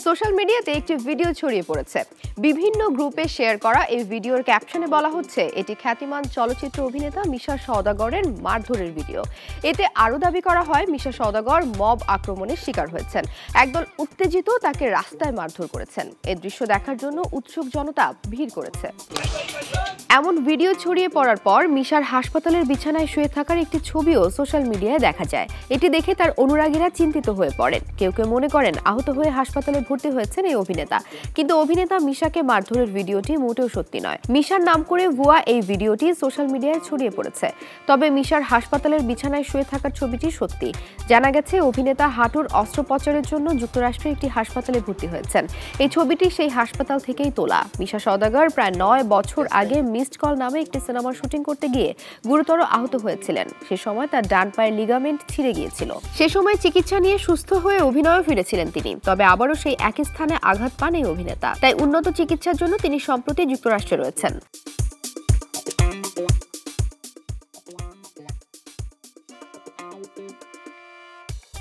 Social মিডিয়াতে একটি video ছড়িয়ে পড়েছে। বিভিন্ন গ্রুপে শেয়ার করা এই ভিডিওর ক্যাপশনে বলা হচ্ছে এটি খ্যাতিমান চলচ্চিত্র অভিনেতা মিশা সওদাগরের মারধরের ভিডিও। এতে আরও দাবি করা হয় মিশা সওদাগর মব আক্রমণের শিকার হয়েছেন। একদল উত্তেজিত তাকে রাস্তায় মারধর করেছেন। এই দৃশ্য দেখার জন্য উৎসুক জনতা ভিড় করেছে। এমন ভিডিও ছড়িয়ে পড়ার পর মিশার হাসপাতালের বিছানায় শুয়ে থাকার একটি ছবিও সোশ্যাল মিডিয়ায় দেখা যায়। এটি দেখে তার অনুরাগীরা চিন্তিত হয়ে পড়েন। কেউ কেউ মনে করেন আহত হয়ে হাসপাতালে ভর্তি হয়েছেন এই অভিনেতা। কিন্তু অভিনেতা মিশাকে মারধরের ভিডিওটি মোটেও সত্যি নয়। মিশার নাম করে ভুয়া এই ভিডিওটি সোশ্যাল মিডিয়ায় ছড়িয়ে পড়েছে। তবে মিশার হাসপাতালের বিছানায় শুয়ে থাকার ছবিটি সত্যি। জানা গেছে অভিনেতা হাঁটুর অস্ত্রোপচারের জন্য যুক্তরাষ্ট্রের একটি হাসপাতালে ভর্তি হয়েছেন। এই ছবিটি সেই হাসপাতাল থেকেই তোলা। মিশা সওদাগর প্রায় 9 বছর আগে মিসড কল নামে একটি সিনেমার শুটিং করতে গিয়ে গুরুতর আহত হয়েছিলেন। সে সময় তার ডান পায়ের লিগামেন্ট ছিঁড়ে গিয়েছিল। সে সময় চিকিৎসা নিয়ে সুস্থ হয়ে অভিনয়ে ফিরেছিলেন তিনি। তবে আবারও সেই একই স্থানে আঘাত পান এই অভিনেতা। তাই উন্নত চিকিৎসার জন্য তিনি সম্প্রতি যুক্তরাষ্ট্রে রয়েছেন।